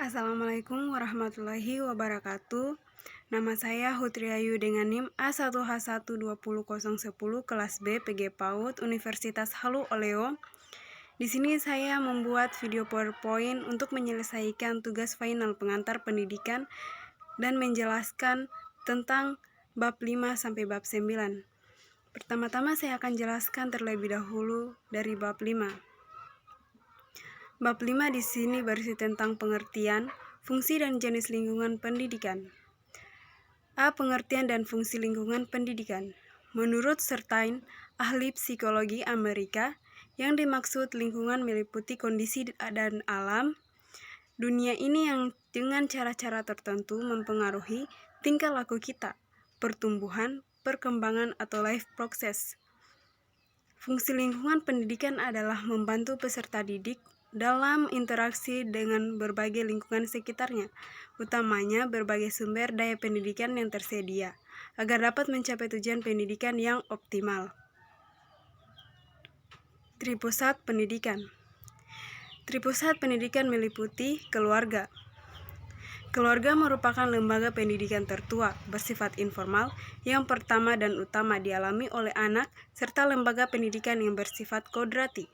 Assalamualaikum warahmatullahi wabarakatuh. Nama saya Hutriayu dengan NIM A1H1201010 kelas B PG PAUD Universitas Halu Oleo. Di sini saya membuat video PowerPoint untuk menyelesaikan tugas final pengantar pendidikan dan menjelaskan tentang bab 5 sampai bab 9. Pertama-tama saya akan jelaskan terlebih dahulu dari bab 5. Bab 5 di sini berisi tentang pengertian, fungsi dan jenis lingkungan pendidikan. A. Pengertian dan fungsi lingkungan pendidikan. Menurut Sertain, ahli psikologi Amerika, yang dimaksud lingkungan meliputi kondisi dan alam dunia ini yang dengan cara-cara tertentu mempengaruhi tingkah laku kita, pertumbuhan, perkembangan atau life process. Fungsi lingkungan pendidikan adalah membantu peserta didik dalam interaksi dengan berbagai lingkungan sekitarnya, utamanya berbagai sumber daya pendidikan yang tersedia, agar dapat mencapai tujuan pendidikan yang optimal. Tripusat pendidikan. Tripusat pendidikan meliputi keluarga. Keluarga merupakan lembaga pendidikan tertua, bersifat informal, yang pertama dan utama dialami oleh anak, serta lembaga pendidikan yang bersifat kodrati.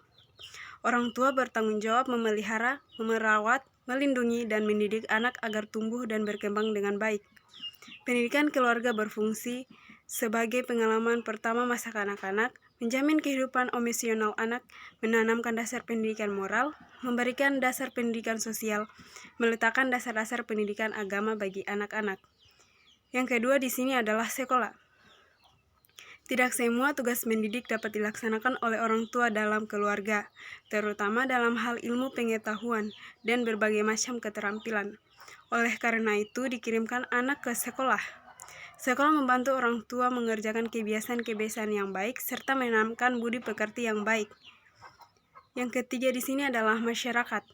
Orang tua bertanggung jawab memelihara, merawat, melindungi, dan mendidik anak agar tumbuh dan berkembang dengan baik. Pendidikan keluarga berfungsi sebagai pengalaman pertama masa kanak-kanak, menjamin kehidupan emosional anak, menanamkan dasar pendidikan moral, memberikan dasar pendidikan sosial, meletakkan dasar-dasar pendidikan agama bagi anak-anak. Yang kedua di sini adalah sekolah. Tidak semua tugas mendidik dapat dilaksanakan oleh orang tua dalam keluarga, terutama dalam hal ilmu pengetahuan dan berbagai macam keterampilan. Oleh karena itu, dikirimkan anak ke sekolah. Sekolah membantu orang tua mengerjakan kebiasaan-kebiasaan yang baik serta menanamkan budi pekerti yang baik. Yang ketiga di sini adalah masyarakat.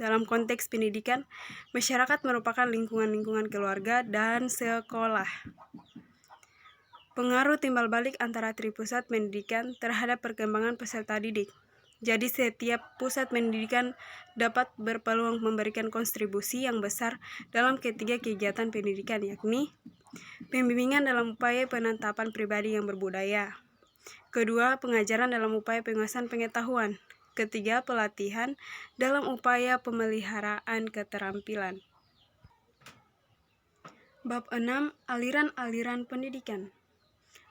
Dalam konteks pendidikan, masyarakat merupakan lingkungan-lingkungan keluarga dan sekolah. Pengaruh timbal balik antara tripusat pendidikan terhadap perkembangan peserta didik. Jadi setiap pusat pendidikan dapat berpeluang memberikan kontribusi yang besar dalam ketiga kegiatan pendidikan, yakni pembimbingan dalam upaya penetapan pribadi yang berbudaya. Kedua, pengajaran dalam upaya penguasaan pengetahuan. Ketiga, pelatihan dalam upaya pemeliharaan keterampilan. Bab 6. Aliran-aliran pendidikan.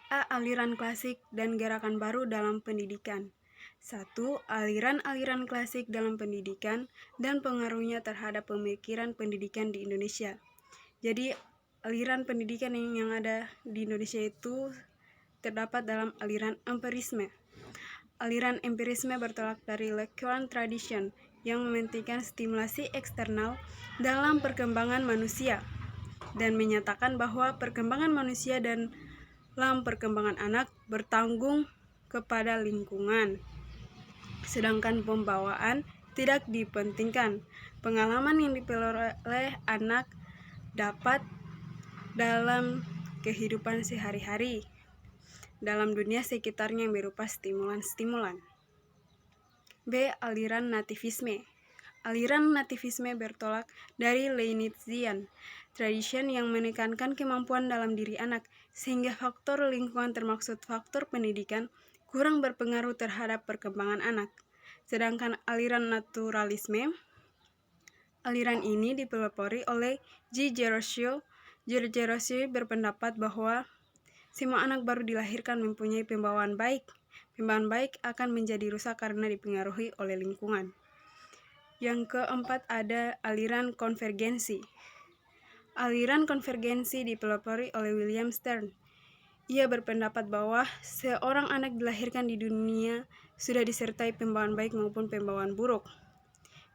A. Aliran klasik dan gerakan baru dalam pendidikan. 1. Aliran-aliran klasik dalam pendidikan dan pengaruhnya terhadap pemikiran pendidikan di Indonesia. Jadi, aliran pendidikan yang ada di Indonesia itu terdapat dalam aliran empirisme. Aliran empirisme bertolak dari Lacanian tradition yang mementingkan stimulasi eksternal dalam perkembangan manusia dan menyatakan bahwa perkembangan manusia dan dalam perkembangan anak bertanggung kepada lingkungan, sedangkan pembawaan tidak dipentingkan. Pengalaman yang diperoleh oleh anak dapat dalam kehidupan sehari-hari dalam dunia sekitarnya yang berupa stimulan-stimulan. B. Aliran nativisme. Aliran nativisme bertolak dari Leibnizian tradition yang menekankan kemampuan dalam diri anak, sehingga faktor lingkungan termasuk faktor pendidikan kurang berpengaruh terhadap perkembangan anak. Sedangkan aliran naturalisme, aliran ini dipelopori oleh George Gerocio berpendapat bahwa semua anak baru dilahirkan mempunyai pembawaan baik. Pembawaan baik akan menjadi rusak karena dipengaruhi oleh lingkungan. Yang keempat ada aliran konvergensi. Aliran konvergensi dipelopori oleh William Stern. Ia berpendapat bahwa seorang anak dilahirkan di dunia sudah disertai pembawaan baik maupun pembawaan buruk.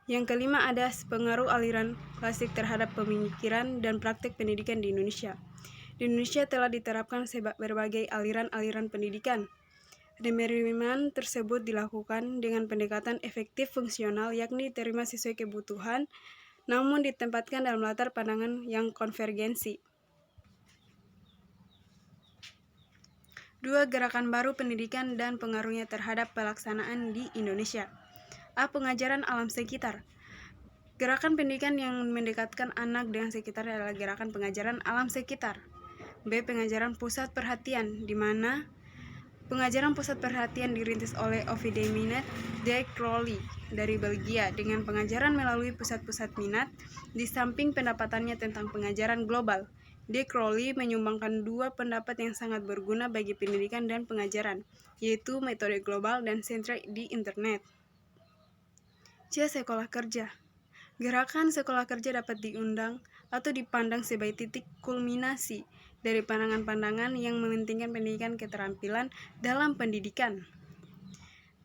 Yang kelima ada pengaruh aliran klasik terhadap pemikiran dan praktik pendidikan di Indonesia. Di Indonesia telah diterapkan berbagai aliran-aliran pendidikan. Penerimaan tersebut dilakukan dengan pendekatan efektif fungsional, yakni diterima sesuai kebutuhan, namun ditempatkan dalam latar pandangan yang konvergensi. 2. Gerakan baru pendidikan dan pengaruhnya terhadap pelaksanaan di Indonesia. A. Pengajaran alam sekitar. Gerakan pendidikan yang mendekatkan anak dengan sekitar adalah gerakan pengajaran alam sekitar. B. Pengajaran pusat perhatian, di mana pengajaran pusat perhatian dirintis oleh Ovidie Minette de Crowley dari Belgia dengan pengajaran melalui pusat-pusat minat di samping pendapatannya tentang pengajaran global. De Crowley menyumbangkan dua pendapat yang sangat berguna bagi pendidikan dan pengajaran, yaitu metode global dan sentra di internet. C. Sekolah kerja. Gerakan sekolah kerja dapat diundang atau dipandang sebagai titik kulminasi dari pandangan-pandangan yang mementingkan pendidikan keterampilan dalam pendidikan.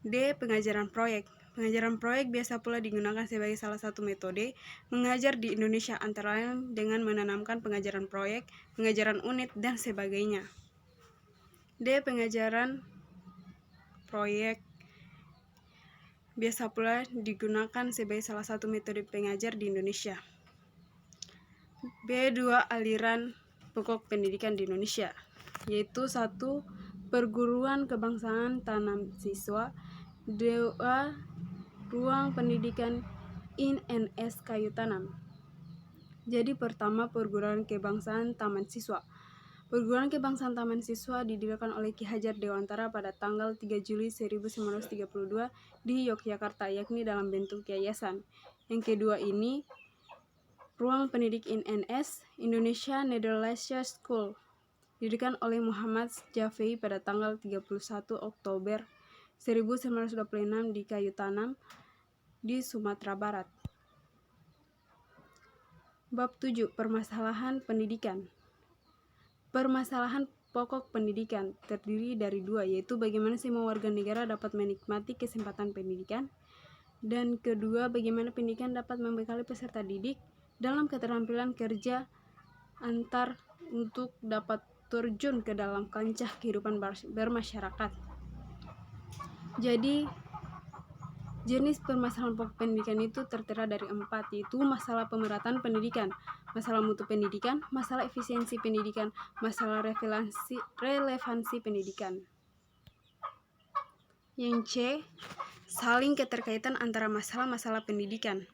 D. Pengajaran proyek. Pengajaran proyek biasa pula digunakan sebagai salah satu metode mengajar di Indonesia, antara lain dengan menanamkan pengajaran proyek, pengajaran unit, dan sebagainya. D. Pengajaran proyek biasa pula digunakan sebagai salah satu metode pengajar di Indonesia. B2 aliran pokok pendidikan di Indonesia, yaitu 1. Perguruan kebangsaan tanam siswa, 2. Ruang pendidikan INS Kayu Tanam. Jadi pertama, perguruan kebangsaan taman siswa. Perguruan kebangsaan taman siswa didirikan oleh Ki Hajar Dewantara pada tanggal 3 Juli 1932 di Yogyakarta, yakni dalam bentuk yayasan. Yang kedua ini, Ruang Pendidik INS Indonesia Netherlands School, didirikan oleh Muhammad Jafei pada tanggal 31 Oktober 1926 di Kayu Tanam di Sumatera Barat. Bab 7. Permasalahan pendidikan. Permasalahan pokok pendidikan terdiri dari dua, yaitu bagaimana semua warga negara dapat menikmati kesempatan pendidikan, dan kedua, bagaimana pendidikan dapat membekali peserta didik dalam keterampilan kerja antar untuk dapat terjun ke dalam kancah kehidupan bermasyarakat. Jadi, jenis permasalahan pokok pendidikan itu tertera dari 4, yaitu masalah pemerataan pendidikan, masalah mutu pendidikan, masalah efisiensi pendidikan, masalah relevansi pendidikan. Yang C. Saling keterkaitan antara masalah-masalah pendidikan.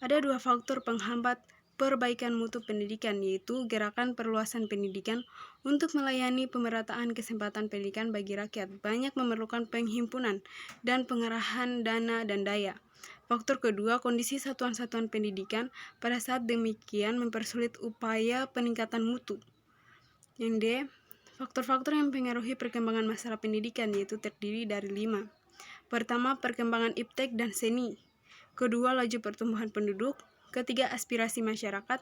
Ada 2 faktor penghambat perbaikan mutu pendidikan, yaitu gerakan perluasan pendidikan untuk melayani pemerataan kesempatan pendidikan bagi rakyat banyak memerlukan penghimpunan dan pengerahan dana dan daya. Faktor kedua, kondisi satuan-satuan pendidikan pada saat demikian mempersulit upaya peningkatan mutu. Yang D. Faktor-faktor yang mempengaruhi perkembangan masalah pendidikan, yaitu terdiri dari 5. Pertama, perkembangan iptek dan seni. Kedua, laju pertumbuhan penduduk. Ketiga, aspirasi masyarakat.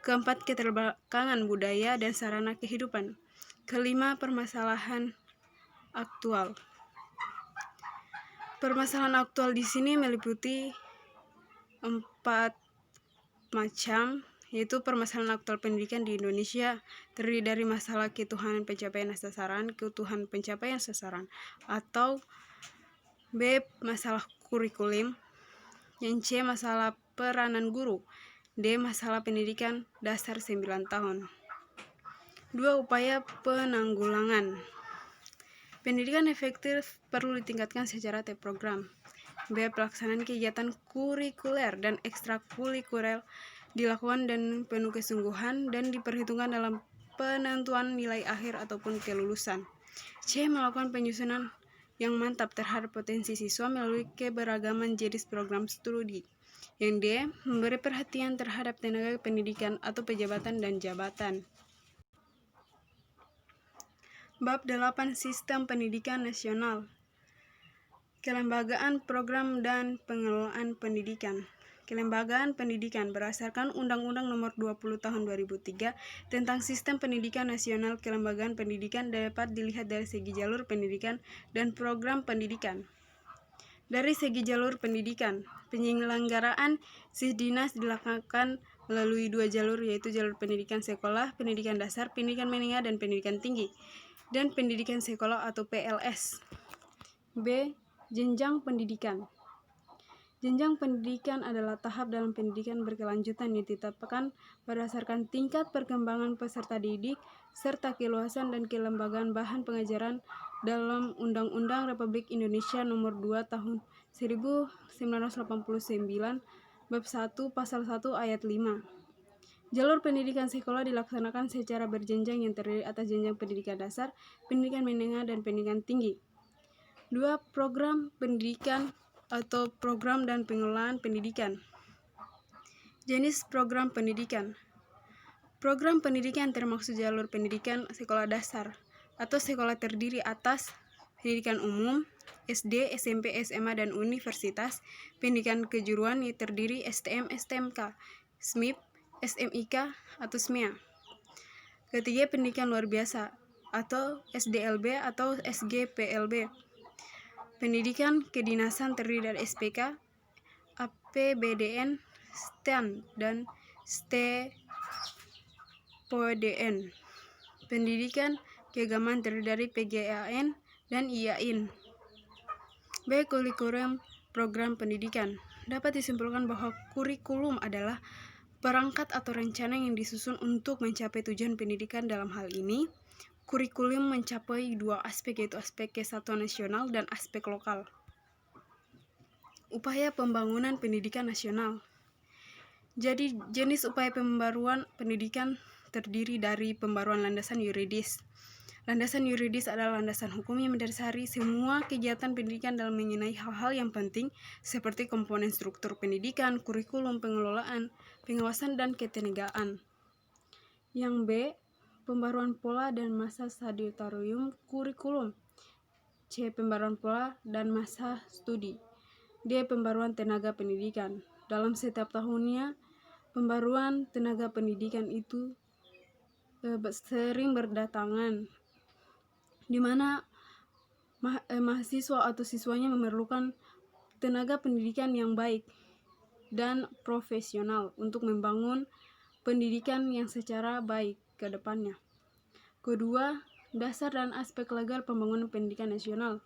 Keempat, keterbelakangan budaya dan sarana kehidupan. Kelima, permasalahan aktual. Permasalahan aktual di sini meliputi 4 macam, yaitu permasalahan aktual pendidikan di Indonesia terdiri dari masalah keutuhan pencapaian sasaran, atau B. Masalah kurikulum. Yang C. Masalah peranan guru. D. Masalah pendidikan dasar 9 tahun. 2. Upaya penanggulangan. Pendidikan efektif perlu ditingkatkan secara terprogram. B. Pelaksanaan kegiatan kurikuler dan ekstrakurikuler dilakukan dengan penuh kesungguhan dan diperhitungkan dalam penentuan nilai akhir ataupun kelulusan. C. Melakukan penyusunan yang mantap terhadap potensi siswa melalui keberagaman jenis program studi. Yang D. Memberi perhatian terhadap tenaga pendidikan atau pejabatan dan jabatan. Bab 8. Sistem Pendidikan Nasional. Kelembagaan Program dan Pengelolaan Pendidikan. Kelembagaan pendidikan berdasarkan Undang-Undang Nomor 20 Tahun 2003 tentang Sistem Pendidikan Nasional. Kelembagaan pendidikan dapat dilihat dari segi jalur pendidikan dan program pendidikan. Dari segi jalur pendidikan, penyelenggaraan Sisdinas dilakukan melalui 2 jalur, yaitu jalur pendidikan sekolah, pendidikan dasar, pendidikan menengah, dan pendidikan tinggi, dan pendidikan sekolah atau PLS. B. Jenjang pendidikan. Jenjang pendidikan adalah tahap dalam pendidikan berkelanjutan yang ditetapkan berdasarkan tingkat perkembangan peserta didik serta keluasan dan kelembagaan bahan pengajaran dalam Undang-Undang Republik Indonesia Nomor 2 Tahun 1989 Bab 1 Pasal 1 Ayat 5. Jalur pendidikan sekolah dilaksanakan secara berjenjang yang terdiri atas jenjang pendidikan dasar, pendidikan menengah, dan pendidikan tinggi. 2. Program pendidikan atau program dan pengelolaan pendidikan. Jenis program pendidikan. Program pendidikan termaksud jalur pendidikan sekolah dasar atau sekolah terdiri atas pendidikan umum, SD, SMP, SMA, dan universitas, pendidikan kejuruan yang terdiri STM, STMK, SMIP, SMIK, atau SMEA. Ketiga, pendidikan luar biasa atau SDLB atau SGPLB. Pendidikan kedinasan terdiri dari SPK, APBDN, STAN, dan STPODN. Pendidikan keagamaan terdiri dari PGAN dan IAIN. B. Kurikulum program pendidikan. Dapat disimpulkan bahwa kurikulum adalah perangkat atau rencana yang disusun untuk mencapai tujuan pendidikan. Dalam hal ini, kurikulum mencapai dua aspek, yaitu aspek kesatuan nasional dan aspek lokal. Upaya pembangunan pendidikan nasional. Jadi, jenis upaya pembaruan pendidikan terdiri dari pembaruan landasan yuridis. Landasan yuridis adalah landasan hukum yang mendasari semua kegiatan pendidikan dalam mengenai hal-hal yang penting seperti komponen struktur pendidikan, kurikulum, pengelolaan, pengawasan, dan ketenagaan. Yang B. Pembaruan pola dan masa stadium kurikulum. C. Pembaruan pola dan masa studi. D. Pembaruan tenaga pendidikan. Dalam setiap tahunnya, pembaruan tenaga pendidikan itu sering berdatangan, di mana mahasiswa atau siswanya memerlukan tenaga pendidikan yang baik dan profesional untuk membangun pendidikan yang secara baik ke depannya. Kedua, dasar dan aspek legal pembangunan pendidikan nasional.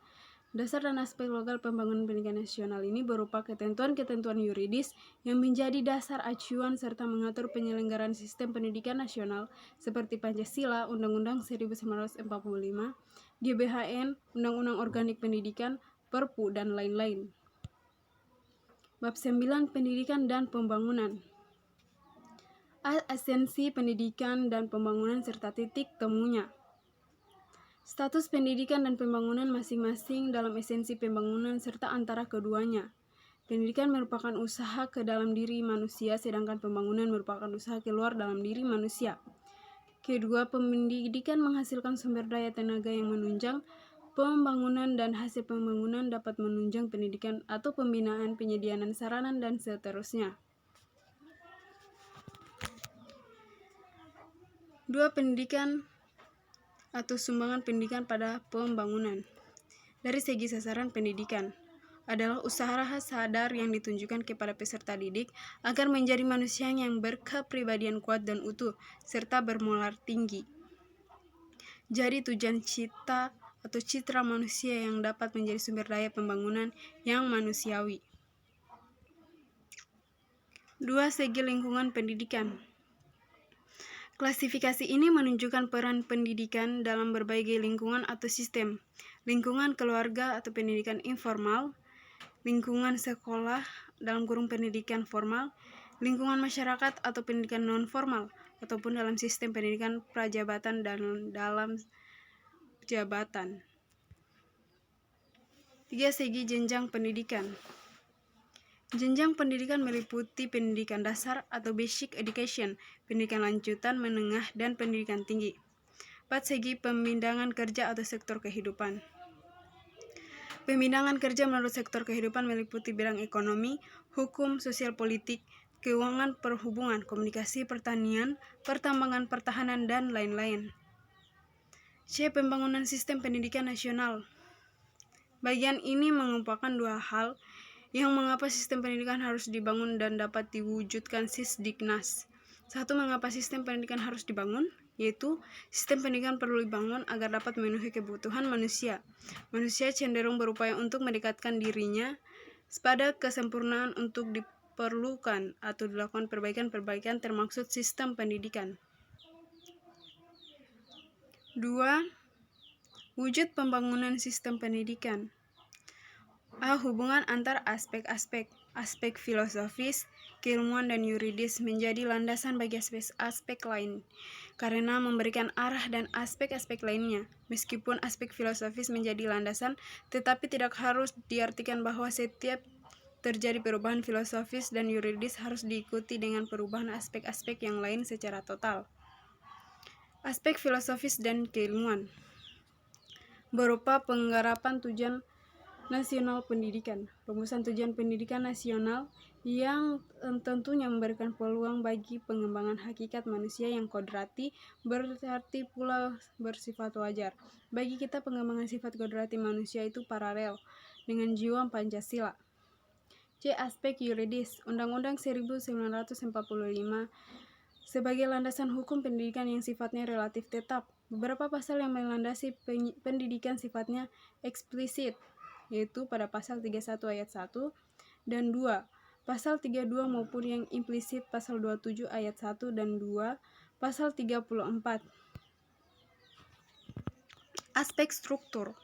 Dasar dan aspek legal pembangunan pendidikan nasional ini berupa ketentuan-ketentuan yuridis yang menjadi dasar acuan serta mengatur penyelenggaraan sistem pendidikan nasional seperti Pancasila, Undang-Undang 1945, GBHN, Undang-Undang Organik Pendidikan, Perpu, dan lain-lain. Bab 9 Pendidikan dan Pembangunan. Esensi pendidikan dan pembangunan serta titik temunya. Status pendidikan dan pembangunan masing-masing dalam esensi pembangunan serta antara keduanya. Pendidikan merupakan usaha ke dalam diri manusia, sedangkan pembangunan merupakan usaha keluar dalam diri manusia. Kedua, pendidikan menghasilkan sumber daya tenaga yang menunjang pembangunan, dan hasil pembangunan dapat menunjang pendidikan atau pembinaan, penyediaan sarana, dan seterusnya. 2. Pendidikan atau sumbangan pendidikan pada pembangunan. Dari segi sasaran pendidikan adalah usaha sadar yang ditunjukkan kepada peserta didik agar menjadi manusia yang berkepribadian kuat dan utuh serta bermoral tinggi. Jadi tujuan citra manusia yang dapat menjadi sumber daya pembangunan yang manusiawi. 2. Segi lingkungan pendidikan. Klasifikasi ini menunjukkan peran pendidikan dalam berbagai lingkungan atau sistem. Lingkungan keluarga atau pendidikan informal, lingkungan sekolah dalam kurung pendidikan formal, lingkungan masyarakat atau pendidikan non-formal, ataupun dalam sistem pendidikan prajabatan dan dalam jabatan. 3. Segi jenjang pendidikan. Jenjang pendidikan meliputi pendidikan dasar atau basic education, pendidikan lanjutan, menengah, dan pendidikan tinggi. 4. Segi pembinaan kerja atau sektor kehidupan. Pembinaan kerja menurut sektor kehidupan meliputi bidang ekonomi, hukum, sosial politik, keuangan, perhubungan, komunikasi, pertanian, pertambangan, pertahanan, dan lain-lain. C. Pembangunan sistem pendidikan nasional. Bagian ini mengumpulkan dua hal yang mengapa sistem pendidikan harus dibangun dan dapat diwujudkan Sisdiknas. 1. Mengapa sistem pendidikan harus dibangun? Yaitu, sistem pendidikan perlu dibangun agar dapat memenuhi kebutuhan manusia. Manusia cenderung berupaya untuk mendekatkan dirinya pada kesempurnaan untuk diperlukan atau dilakukan perbaikan-perbaikan termaksud sistem pendidikan. 2. Wujud pembangunan sistem pendidikan. A. Hubungan antar aspek-aspek. Aspek filosofis, keilmuan, dan yuridis menjadi landasan bagi aspek-aspek lain, karena memberikan arah dan aspek-aspek lainnya. Meskipun aspek filosofis menjadi landasan, tetapi tidak harus diartikan bahwa setiap terjadi perubahan filosofis dan yuridis harus diikuti dengan perubahan aspek-aspek yang lain secara total. Aspek filosofis dan keilmuan berupa penggarapan tujuan nasional pendidikan, rumusan tujuan pendidikan nasional yang tentunya memberikan peluang bagi pengembangan hakikat manusia yang kodrati, berarti pula bersifat wajar. Bagi kita, pengembangan sifat kodrati manusia itu paralel dengan jiwa Pancasila. C. Aspek yuridis. Undang-Undang 1945 sebagai landasan hukum pendidikan yang sifatnya relatif tetap. Beberapa pasal yang melandasi pendidikan sifatnya eksplisit, yaitu pada pasal 31 ayat 1 dan 2, pasal 32 maupun yang implisit pasal 27 ayat 1 dan 2, pasal 34. Aspek struktur.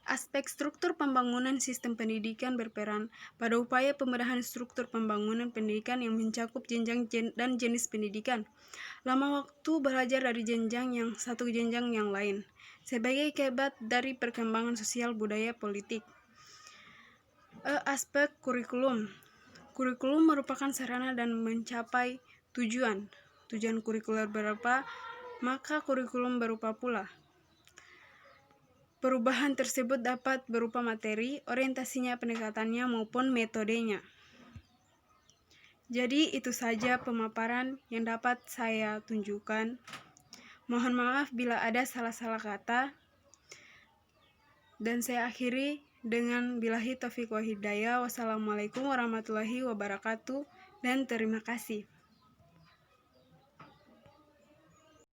Aspek struktur pembangunan sistem pendidikan berperan pada upaya pembenahan struktur pembangunan pendidikan yang mencakup jenjang dan jenis pendidikan, lama waktu belajar dari jenjang yang satu jenjang yang lain, sebagai akibat dari perkembangan sosial, budaya, politik. Aspek kurikulum. Kurikulum merupakan sarana dan mencapai tujuan. Tujuan kurikuler berupa, maka kurikulum berupa pula. Perubahan tersebut dapat berupa materi, orientasinya, pendekatannya, maupun metodenya. Jadi itu saja pemaparan yang dapat saya tunjukkan. Mohon maaf bila ada salah-salah kata. Dan saya akhiri dengan billahi taufiq wa hidayah. Wassalamualaikum warahmatullahi wabarakatuh dan terima kasih.